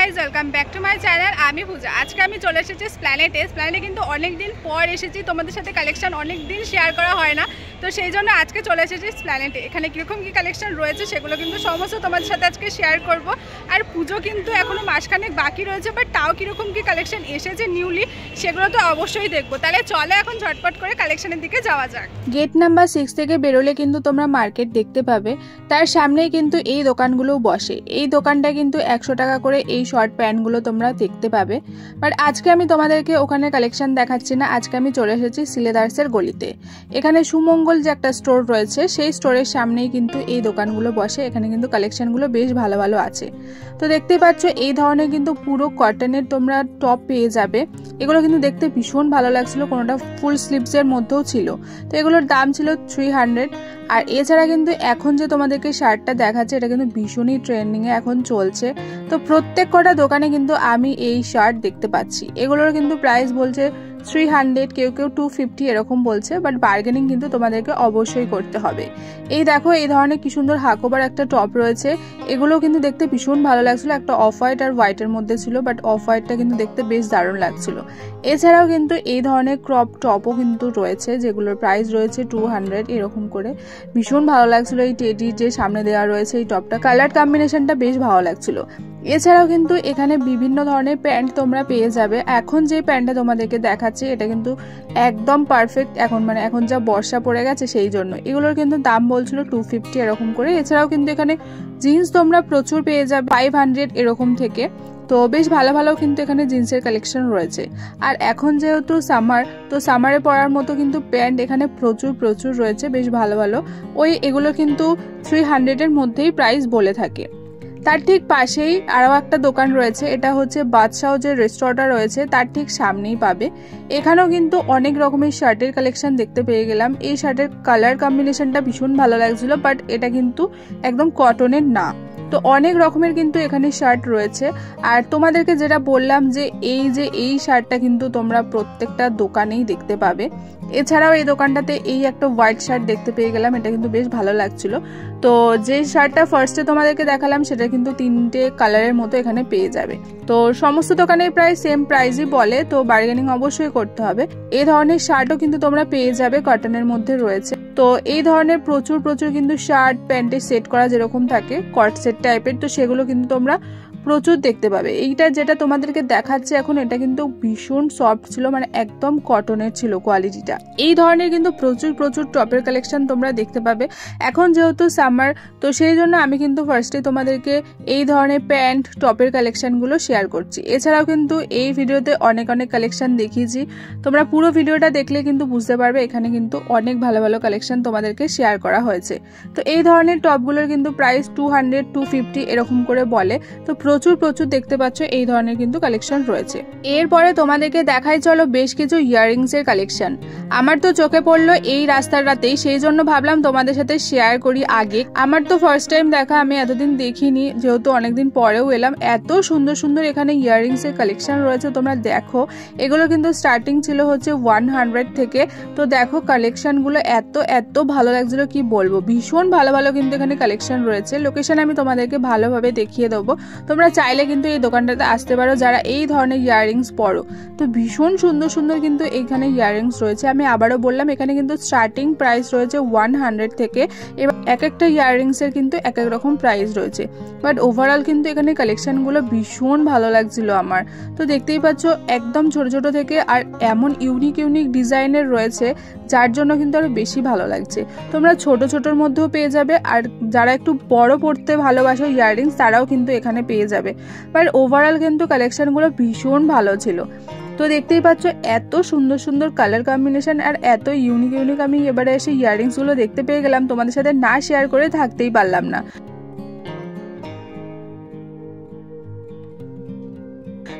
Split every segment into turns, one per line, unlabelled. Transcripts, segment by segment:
Guys, welcome back to my channel. আমি পূজা। আজকে আমি চলে এসেছি স্প্ল্যানেটে কিন্তু অনেক দিন পর এসেছি। তোমাদের সাথে কালেকশন অনেক দিন শেয়ার করা হয় না, তো সেই জন্য আজকে চলে এসেছি স্প্ল্যানেটে। এখানে কীরকম কী কালেকশন রয়েছে সেগুলো কিন্তু সমস্ত তোমাদের সাথে আজকে শেয়ার করব। আর পুজো কিন্তু এখনও মাসখানেক বাকি রয়েছে, বাট তাও কীরকম কী কালেকশন এসেছে নিউলি সেগুলো তো অবশ্যই দেখবো। তাহলে চলে এখন ঝটপট করে কালেকশনের দিকে যাওয়া যাক।
গেট নাম্বার 6 থেকে বেরোলে কিন্তু তোমরা মার্কেট দেখতে পাবে, তার সামনেই কিন্তু এই দোকানগুলো বসে। এই দোকানটা কিন্তু 100 টাকা করে এই শর্ট প্যান্টগুলো তোমরা দেখতে পাবে। বাট আজকে আমি তোমাদেরকে ওখানে কালেকশন দেখাচ্ছি না, আজকে আমি চলে এসেছি সিলেদার্সের গলিতে। এখানে সুমঙ্গল যে একটা স্টোর রয়েছে সেই স্টোরের সামনেই কিন্তু এই দোকানগুলো বসে। এখানে কিন্তু কালেকশনগুলো বেশ ভালো ভালো আছে। তো দেখতেই পাচ্ছ এই ধরনের কিন্তু পুরো কটনের তোমরা টপ পেয়ে যাবে। এগুলো কিন্তু দেখতে ভীষণ ভালো লাগছিল, কোনোটা ফুল স্লিভসের মধ্যেও ছিল। তো এগুলোর দাম ছিল 300। আর এছাড়া কিন্তু এখন যে তোমাদেরকে শার্টটা দেখাচ্ছে এটা কিন্তু ভীষণই ট্রেন্ডিংয়ে এখন চলছে। তো প্রত্যেক কটা দোকানে কিন্তু আমি এই শার্ট দেখতে পাচ্ছি। এগুলোর কিন্তু প্রাইস বলছে 300, কেউ 250 এরকম বলছে। বাট বার্গেনিং কিন্তু তোমাদেরকে অবশ্যই করতে হবে। এই দেখো এই ধরনের কি সুন্দর হাকোবার একটা টপ রয়েছে। এগুলো কিন্তু দেখতে ভীষণ ভালো লাগছিল। একটা অফ হোয়াইট আর হোয়াইটের মধ্যে ছিল, বাট অফ হোয়াইটটা কিন্তু দেখতে বেশ দারুণ লাগছিল। এছাড়াও কিন্তু এই ধরনের ক্রপ টপও কিন্তু রয়েছে, যেগুলোর প্রাইস রয়েছে 200 এরকম করে। ভীষণ ভালো লাগছিল এই টেডি যে সামনে দেওয়া রয়েছে এই টপটা, কালার কম্বিনেশনটা বেশ ভালো লাগছিল। এছাড়াও কিন্তু এখানে বিভিন্ন ধরনের প্যান্ট তোমরা পেয়ে যাবে। এখন যে প্যান্টটা তোমাদেরকে দেখাচ্ছি এটা কিন্তু একদম পারফেক্ট, এখন যা বর্ষা পড়ে গেছে সেই জন্য। এগুলোর কিন্তু দাম বলছিল 250 এরকম করে। এছাড়াও কিন্তু এখানে জিন্স তোমরা প্রচুর পেয়ে যাবে 500 এরকম থেকে। তো বেশ ভালো ভালো কিন্তু এখানে জিন্সের কালেকশন রয়েছে। আর এখন যেহেতু সামার, তো সামারে পরার মতো কিন্তু প্যান্ট এখানে প্রচুর রয়েছে বেশ ভালো ভালো। এগুলো কিন্তু 300 এর মধ্যেই প্রাইস বলে থাকে। তার ঠিক পাশেই আরও একটা দোকান রয়েছে, এটা হচ্ছে বাদশাহ যে রেস্টুরেন্টটা রয়েছে তার ঠিক সামনেই পাবে। এখানেও কিন্তু অনেক রকমের শার্টের কালেকশন দেখতে পেয়ে গেলাম। এই শার্টের কালার কম্বিনেশনটা ভীষণ ভালো লাগছিল, বাট এটা কিন্তু একদম কটনের না। তো অনেক রকমের কিন্তু এখানে শার্ট রয়েছে। আর তোমাদেরকে যেটা বললাম যে এই শার্টটা কিন্তু তোমরা প্রত্যেকটা দোকানেই দেখতে পাবে। এছাড়াও এই দোকানটাতে এই একটা হোয়াইট শার্ট দেখতে পেয়ে গেলাম, এটা কিন্তু বেশ ভালো লাগছিল। তো যে শার্টটা ফার্স্টে তোমাদেরকে দেখালাম সেটা কিন্তু 3টে কালারের মতো এখানে পেয়ে যাবে। তো সমস্ত দোকানে প্রায় সেম প্রাইসই বলে, তো বার্গেনিং অবশ্যই করতে হবে। এই ধরনের শার্টও কিন্তু তোমরা পেয়ে যাবে, কটনের মধ্যে রয়েছে। তো এই ধরনের প্রচুর কিন্তু শার্ট প্যান্টের সেট করা যেরকম থাকে কট সেট টাইপের, তো সেগুলো কিন্তু তোমরা প্রচুর দেখতে পাবে। এইটা যেটা তোমাদেরকে দেখাচ্ছে এখন এটা কিন্তু ভীষণ সফট ছিল, একদম কটনের ছিল কোয়ালিটিটা। এই ধরনের কিন্তু প্রচুর টপের কালেকশন তোমরা দেখতে পাবে। এখন যেহেতু সামার, তো সেই জন্য আমি কিন্তু ফার্স্টে তোমাদেরকে এই ধরনের প্যান্ট টপের কালেকশনগুলো শেয়ার করছি। এছাড়াও কিন্তু এই ভিডিওতে অনেক কালেকশন দেখিয়েছি, তোমরা পুরো ভিডিওটা দেখলে কিন্তু বুঝতে পারবে এখানে কিন্তু অনেক ভালো ভালো কালেকশন তোমাদেরকে শেয়ার করা হয়েছে। তো এই ধরনের টপগুলোর কিন্তু প্রাইস 200, 250 এরকম করে বলে। তো প্রচুর দেখতে পাচ্ছ এই ধরনের কিন্তু কালেকশন রয়েছে। এরপরে তোমাদেরকে দেখাই চলো বেশ কিছু ইয়াররিংস এর কালেকশন। আমার তো চোখে পড়লো এই রাস্তাটাতেই, সেই জন্য ভাবলাম তোমাদের সাথে শেয়ার করি আগে। আমার তো ফার্স্ট টাইম দেখা, আমি এতদিন দেখিনি, যেহেতু অনেকদিন পরেও এলাম। এত সুন্দর এখানে ইয়াররিংস এর কালেকশন রয়েছে, তোমরা দেখো। এগুলো কিন্তু স্টার্টিং ছিল হচ্ছে 100 থেকে। তো দেখো কালেকশনগুলো এত ভালো লাগছিল কি বলবো, ভীষণ ভালো কিন্তু এখানে কালেকশন রয়েছে। লোকেশন আমি তোমাদেরকে ভালোভাবে দেখিয়ে দেবো, তোমরা চাইলে কিন্তু এই দোকানটাতে আসতে পারো যারা এই ধরনের ইয়াররিংস পরো। তো ভীষণ সুন্দর কিন্তু এখানে ইয়াররিংস রয়েছে। আমি আবারও বললাম এখানে কিন্তু স্টার্টিং প্রাইস রয়েছে 100 থেকে। এবার এক একটা ইয়াররিংস এর কিন্তু এক এক রকম প্রাইস রয়েছে। বাট ওভারঅল কিন্তু এখানে কালেকশনগুলো ভীষণ ভালো লাগছিল আমার। তো দেখতেই পাচ্ছ একদম ছোট থেকে, আর এমন ইউনিক ডিজাইনের রয়েছে যার জন্য কিন্তু আরো বেশি ভালো লাগছে। তোমরা ছোটর মধ্যেও পেয়ে যাবে, আর যারা একটু বড় পড়তে ভালোবাসো ইয়াররিংস তারাও কিন্তু এখানে পেয়ে যাবে। বাট ওভারঅল কিন্তু কালেকশনগুলো ভীষণ ভালো ছিল। তো দেখতেই পাচ্ছ এত সুন্দর কালার কম্বিনেশন আর এত ইউনিক আমি এবারে এসে ইয়াররিংস গুলো দেখতে পেয়ে গেলাম, তোমাদের সাথে না শেয়ার করে থাকতেই পারলাম না।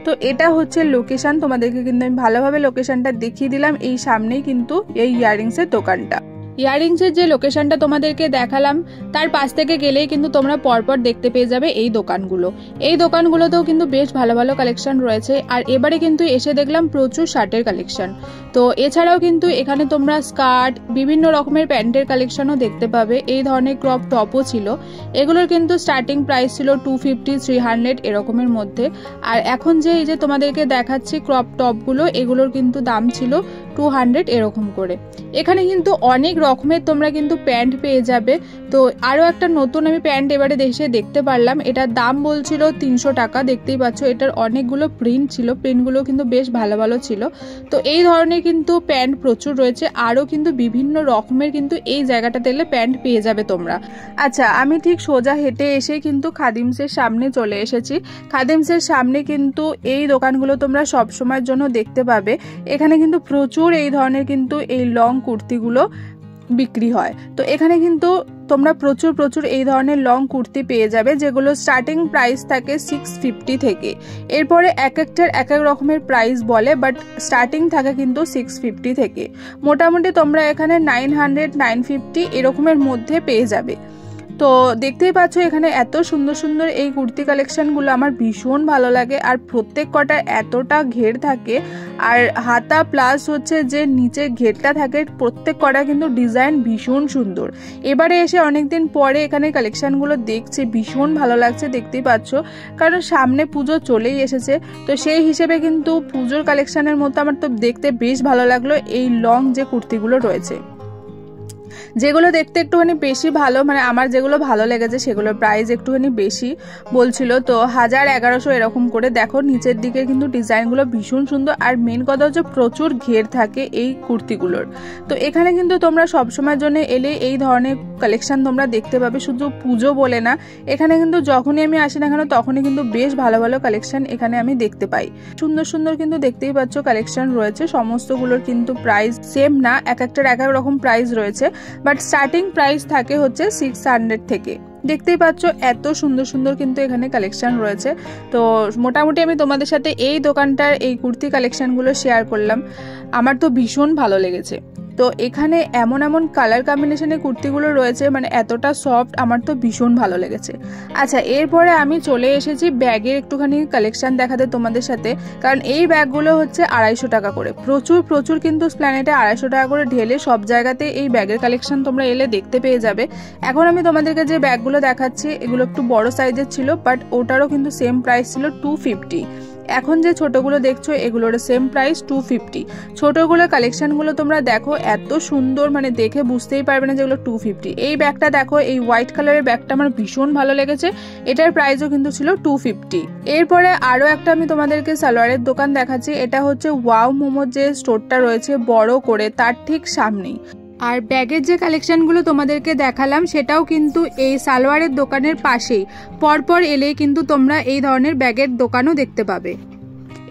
তো এটা হচ্ছে লোকেশন, তোমাদেরকে কিন্তু আমি ভালোভাবে লোকেশনটা দেখিয়ে দিলাম। এই সামনেই কিন্তু এই ইয়াররিংস এর দোকানটা। ইয়াররিংসের যে লোকেশনটা তোমাদেরকে দেখালাম তার পাশ থেকে গেলেই কিন্তু তোমরা পরপর দেখতে পেয়ে যাবে এই দোকানগুলো। এই দোকানগুলোতেও কিন্তু বেশ ভালো ভালো কালেকশন রয়েছে। আর এবারে কিন্তু এসে দেখলাম প্রচুর শার্টের কালেকশন। তো এছাড়াও কিন্তু এখানে তোমরা স্কার্ট, বিভিন্ন রকমের প্যান্টের কালেকশনও দেখতে পাবে। এই ধরনের ক্রপ টপও ছিল। এগুলোর কিন্তু স্টার্টিং প্রাইস ছিল 250, 300 এরকমের মধ্যে। আর এখন যে এই যে তোমাদেরকে দেখাচ্ছি ক্রপ টপগুলো, এগুলোর কিন্তু দাম ছিল 200 এরকম করে। এখানে কিন্তু অনেক রকমের তোমরা কিন্তু প্যান্ট পেয়ে যাবে। তো আরও একটা নতুন আমি প্যান্ট এবারে দেশে দেখতে পারলাম, এটার দাম বলছিল 300 টাকা। দেখতেই পাচ্ছ এটার অনেকগুলো প্রিন্ট ছিল, প্রিন্টগুলো কিন্তু বেশ ভালো ভালো ছিল। তো এই ধরনের কিন্তু প্যান্ট প্রচুর রয়েছে। আরও কিন্তু বিভিন্ন রকমের কিন্তু এই জায়গাটাতে এলে প্যান্ট পেয়ে যাবে তোমরা। আচ্ছা, আমি ঠিক সোজা হেঁটে এসে কিন্তু খাদিমসের সামনে চলে এসেছি। খাদিমসের সামনে কিন্তু এই দোকানগুলো তোমরা সব সময়ের জন্য দেখতে পাবে। এখানে কিন্তু প্রচুর এই ধরনের কিন্তু এই লং কুর্তিগুলো বিক্রি হয়। তো এখানে কিন্তু তোমরা প্রচুর এই ধরনের লং কুর্তি পেয়ে যাবে, যেগুলো স্টার্টিং প্রাইস থাকে 650 থেকে। এরপরে এক একটার এক এক রকমের প্রাইস বলে, বাট স্টার্টিং থাকে কিন্তু 650 থেকে। মোটামুটি তোমরা এখানে 900, 950 এরকমের মধ্যে পেয়ে যাবে। তো দেখতেই পাচ্ছ এখানে এত সুন্দর সুন্দর এই কুর্তি কালেকশনগুলো আমার ভীষণ ভালো লাগে। আর প্রত্যেক কটা এতটা ঘের থাকে, আর হাতা প্লাস হচ্ছে যে নিচে ঘেরটা থাকে, প্রত্যেক কটা কিন্তু ডিজাইন ভীষণ সুন্দর। এবারে এসে অনেকদিন পরে এখানে কালেকশনগুলো দেখছি, ভীষণ ভালো লাগছে। দেখতেই পাচ্ছ, কারণ সামনে পুজো চলেই এসেছে। তো সেই হিসেবে কিন্তু পুজোর কালেকশনের মতো আমার তো দেখতে বেশ ভালো লাগলো এই লং যে কুর্তিগুলো রয়েছে, যেগুলো দেখতে একটুখানি বেশি ভালো, মানে আমার যেগুলো ভালো লেগেছে সেগুলোর প্রাইস একটুখানি বেশি বলছিল। তো 1000, 1100 এরকম করে। দেখো নিচের দিকে কিন্তু ডিজাইনগুলো ভীষণ সুন্দর। আর মেন কথা হচ্ছে প্রচুর ঘের থাকে এই কুর্তিগুলোর। তো এখানে কিন্তু তোমরা সবসময়ের জন্য এলে এই ধরনের কালেকশন তোমরা দেখতে পাবে। শুধু পুজো বলে না, এখানে কিন্তু যখনই আমি আসি না কেন তখনই কিন্তু বেশ ভালো ভালো কালেকশন এখানে আমি দেখতে পাই। সুন্দর সুন্দর কিন্তু দেখতেই পাচ্ছ কালেকশন রয়েছে। সমস্তগুলোর কিন্তু প্রাইস সেম না, এক একটার এক এক রকম প্রাইস রয়েছে। বাট স্টার্টিং প্রাইস থাকে হচ্ছে 600 থেকে। দেখতেই পাচ্ছ এত সুন্দর সুন্দর কিন্তু এখানে কালেকশন রয়েছে। তো মোটামুটি আমি তোমাদের সাথে এই দোকানটার এই কুর্তি কালেকশনগুলো শেয়ার করলাম। আমার তো ভীষণ ভালো লেগেছে। তো এখানে এমন এমন কালার কম্বিনেশনে কুর্তিগুলো রয়েছে, মানে এতটা সফট, আমার তো ভীষণ ভালো লেগেছে। আচ্ছা, এরপরে আমি চলে এসেছি ব্যাগের একটুখানি কালেকশন দেখাতে তোমাদের সাথে। কারণ এই ব্যাগগুলো হচ্ছে 250 টাকা করে। প্রচুর কিন্তু প্ল্যানেটে 250 টাকা করে ঢেলে সব জায়গাতে এই ব্যাগের কালেকশন তোমরা এলে দেখতে পেয়ে যাবে। এখন আমি তোমাদেরকে যে ব্যাগগুলো দেখাচ্ছি এগুলো একটু বড় সাইজের ছিল, বাট ওটারও কিন্তু সেম প্রাইস ছিল 250। এখন যে ছোটগুলো দেখছো এগুলোর সেম প্রাইস 250। ছোটগুলো কালেকশনগুলো তোমরা দেখো এত সুন্দর, মানে দেখে বুঝতেই পারবে না যেগুলো 250। এই ব্যাগটা দেখো, এই হোয়াইট কালারের ব্যাগটা আমার ভীষণ ভালো লেগেছে। এটার প্রাইসও কিন্তু ছিল 250। এরপরে আরো একটা আমি তোমাদেরকে সালোয়ারের দোকান দেখাচ্ছি। এটা হচ্ছে ওয়াও মোমোর যে স্টোরটা রয়েছে বড় করে, তার ঠিক সামনেই। আর ব্যাগের যে কালেকশনগুলো তোমাদেরকে দেখালাম সেটাও কিন্তু এই সালোয়ারের দোকানের পাশেই। পরপর এলেই কিন্তু তোমরা এই ধরনের ব্যাগের দোকানও দেখতে পাবে।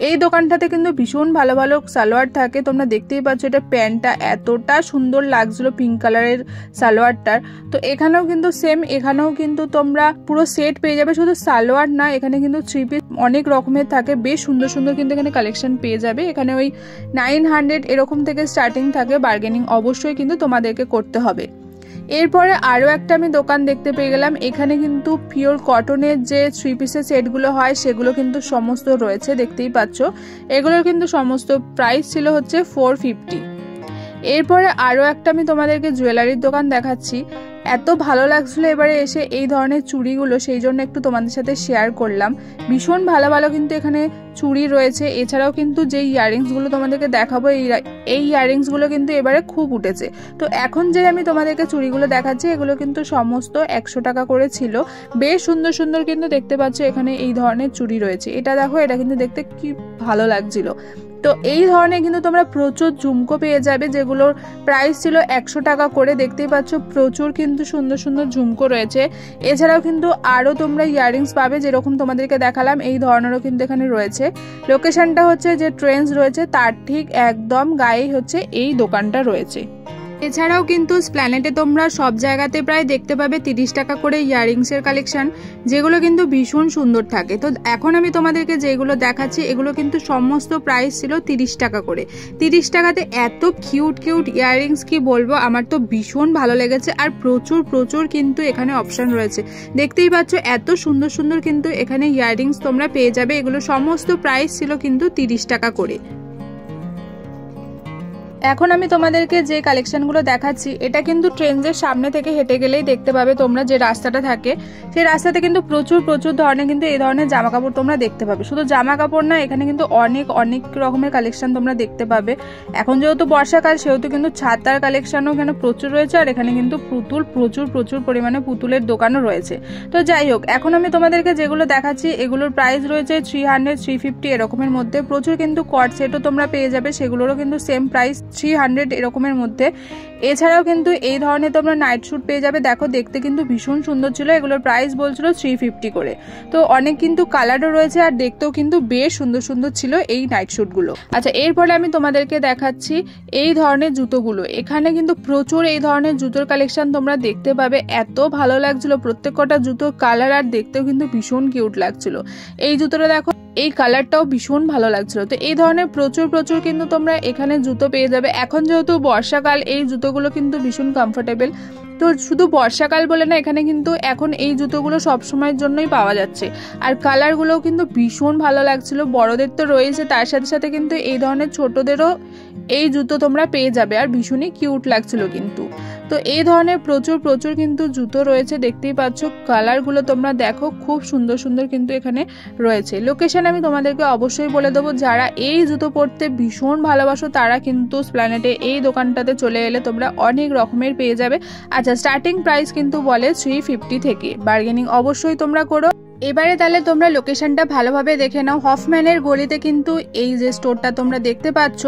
এই দোকানটাতে কিন্তু ভীষণ ভালো ভালো সালোয়ার থাকে। তোমরা দেখতেই পাচ্ছ এটা প্যান্টটা এতটা সুন্দর লাগছিল, পিঙ্ক কালারের সালোয়ারটার। তো এখানেও কিন্তু সেম, এখানেও কিন্তু তোমরা পুরো সেট পেয়ে যাবে। শুধু সালোয়ার না, এখানে কিন্তু 3 পিস অনেক রকমের থাকে, বেশ সুন্দর সুন্দর কিন্তু এখানে কালেকশন পেয়ে যাবে। এখানে ওই 900 এরকম থেকে স্টার্টিং থাকে। বার্গেনিং অবশ্যই কিন্তু তোমাদেরকে করতে হবে। এরপরে আরও একটা আমি দোকান দেখতে পেয়ে গেলাম। এখানে কিন্তু পিওর কটনের যে 3 পিসের সেটগুলো হয় সেগুলো কিন্তু সমস্ত রয়েছে, দেখতেই পাচ্ছ। এগুলোর কিন্তু সমস্ত প্রাইস ছিল হচ্ছে 450। এরপরে আরও একটা আমি তোমাদেরকে জুয়েলারির দোকান দেখাচ্ছি। এত ভালো লাগছিল এবারে এসে এই ধরনের চুড়িগুলো, সেই জন্য একটু তোমাদের সাথে শেয়ার করলাম। ভীষণ ভালো ভালো কিন্তু এখানে চুড়ি রয়েছে। এছাড়াও কিন্তু যে ইয়াররিংসগুলো তোমাদেরকে দেখাবো, এই ইয়াররিংসগুলো কিন্তু এবারে খুব উঠেছে। তো এখন যে আমি তোমাদেরকে চুড়িগুলো দেখাচ্ছি এগুলো কিন্তু সমস্ত 100 টাকা করে ছিল। বেশ সুন্দর সুন্দর কিন্তু দেখতে পাচ্ছ এখানে এই ধরনের চুড়ি রয়েছে। এটা দেখো, এটা কিন্তু দেখতে কি ভালো লাগছিল। তো এই ধরনের কিন্তু তোমরা প্রচুর ঝুমকো পেয়ে যাবে, যেগুলোর প্রাইস ছিল 100 টাকা করে। দেখতেই পাচ্ছ প্রচুর কিন্তু সুন্দর সুন্দর ঝুমকো রয়েছে। এছাড়াও কিন্তু আরও তোমরা ইয়াররিংস পাবে, যেরকম তোমাদেরকে দেখালাম এই ধরনেরও কিন্তু এখানে রয়েছে। লোকেশনটা হচ্ছে যে ট্রেন্ডস রয়েছে তার ঠিক একদম গায়েই হচ্ছে এই দোকানটা রয়েছে। এছাড়াও কিন্তু স্প্ল্যানেটে তোমরা সব জায়গাতে প্রায় দেখতে পাবে 30 টাকা করে ইয়াররিংসের কালেকশন, যেগুলো কিন্তু ভীষণ সুন্দর থাকে। তো এখন আমি তোমাদেরকে যেগুলো দেখাচ্ছি এগুলো কিন্তু সমস্ত প্রাইস ছিল 30 টাকা করে। 30 টাকাতে এত কিউট কিউট ইয়াররিংস কি বলবো, আমার তো ভীষণ ভালো লেগেছে। আর প্রচুর প্রচুর কিন্তু এখানে অপশন রয়েছে, দেখতেই পাচ্ছ এত সুন্দর সুন্দর কিন্তু এখানে ইয়াররিংস তোমরা পেয়ে যাবে। এগুলো সমস্ত প্রাইস ছিল কিন্তু 30 টাকা করে। এখন আমি তোমাদেরকে যে কালেকশনগুলো দেখাচ্ছি এটা কিন্তু ট্রেন্ডসের সামনে থেকে হেঁটে গেলেই দেখতে পাবে তোমরা, যে রাস্তাটা থাকে সেই রাস্তাতে কিন্তু প্রচুর প্রচুর ধরনের কিন্তু এই ধরনের জামা কাপড় তোমরা দেখতে পাবে। শুধু জামা কাপড় না, এখানে কিন্তু অনেক অনেক রকমের কালেকশন তোমরা দেখতে পাবে। এখন যেহেতু বর্ষাকাল সেহেতু কিন্তু ছাতার কালেকশনও এখানে প্রচুর রয়েছে। আর এখানে কিন্তু প্রচুর প্রচুর পরিমাণে পুতুলের দোকানও রয়েছে। তো যাই হোক, এখন আমি তোমাদেরকে যেগুলো দেখাচ্ছি এগুলোর প্রাইস রয়েছে 300, 350 এরকমের মধ্যে। প্রচুর কিন্তু কর্ড সেটও তোমরা পেয়ে যাবে, সেগুলোরও কিন্তু সেম প্রাইস 300 এরকমের মধ্যে। এছাড়াও কিন্তু এই ধরনের তোমরা নাইট স্যুট পেয়ে যাবে। দেখো দেখতে কিন্তু ভীষণ সুন্দর ছিল, এগুলোর প্রাইস বলছিল 350 করে। তো অনেক কিন্তু কালারও রয়েছে আর দেখতেও কিন্তু বেশ সুন্দর সুন্দর ছিল এই নাইট স্যুটগুলো। আচ্ছা, এরপরে আমি তোমাদেরকে দেখাচ্ছি এই ধরনের জুতোগুলো। এখানে কিন্তু প্রচুর এই ধরনের জুতোর কালেকশন তোমরা দেখতে পাবে। এত ভালো লাগছিল প্রত্যেকটা জুতোর কালার, আর দেখতেও কিন্তু ভীষণ কিউট লাগছিল। এই জুতোটা দেখো, এই কালারটাও ভীষণ ভালো লাগছিল। তো এই ধরনের প্রচুর প্রচুর কিন্তু তোমরা এখানে জুতো পেয়ে যাবে। এখন যেহেতু বর্ষাকাল, এই জুতোগুলো কিন্তু ভীষণ কমফোর্টেবল। তো শুধু বর্ষাকাল বলে না, এখানে কিন্তু এখন এই জুতোগুলো সবসময়ের জন্যই পাওয়া যাচ্ছে। আর কালারগুলোও কিন্তু ভীষণ ভালো লাগছিল। বড়দের তো রয়েছে, তার সাথে সাথে কিন্তু এই ধরনের ছোটদেরও এই জুতো তোমরা পেয়ে যাবে, আর ভীষণই কিউট লাগছিল কিন্তু। তো এই ধরনের প্রচুর প্রচুর কিন্তু জুতো রয়েছে, দেখতেই পাচ্ছ। কালারগুলো তোমরা দেখো, খুব সুন্দর সুন্দর কিন্তু এখানে রয়েছে। লোকেশন আমি তোমাদেরকে অবশ্যই বলে দেবো। যারা এই জুতো পরতে ভীষণ ভালোবাসো তারা কিন্তু স্প্ল্যানেটে এই দোকানটাতে চলে এলে তোমরা অনেক রকমের পেয়ে যাবে। আচ্ছা, স্টার্টিং প্রাইস কিন্তু বলে 350 থেকে, বার্গেনিং অবশ্যই তোমরা করো। এবারে তাহলে তোমরা লোকেশনটা ভালোভাবে দেখে নাও। হফম্যানের গলিতে কিন্তু এই যে স্টোরটা তোমরা দেখতে পাচ্ছ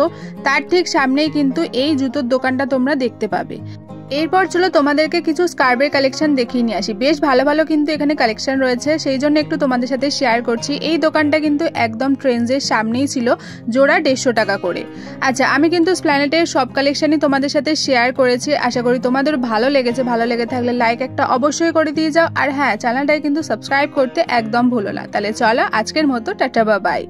তার ঠিক সামনেই কিন্তু এই জুতোর দোকানটা তোমরা দেখতে পাবে। এরপর চলো তোমাদেরকে কিছু স্কার্ফের কালেকশন দেখিয়ে নিয়ে আসি। বেশ ভালো ভালো কিন্তু এখানে কালেকশন রয়েছে, সেই জন্য একটু তোমাদের সাথে শেয়ার করছি। এই দোকানটা কিন্তু একদম ট্রেন্ডসের সামনেই ছিল, জোড়া 150 টাকা করে। আচ্ছা, আমি কিন্তু স্প্ল্যানেটের সব কালেকশনই তোমাদের সাথে শেয়ার করেছি। আশা করি তোমাদের ভালো লেগেছে। ভালো লেগে থাকলে লাইক একটা অবশ্যই করে দিয়ে যাও। আর হ্যাঁ, চ্যানেলটাকে কিন্তু সাবস্ক্রাইব করতে একদম ভুলো না। তাহলে চলো আজকের মতো টাটা, বাই।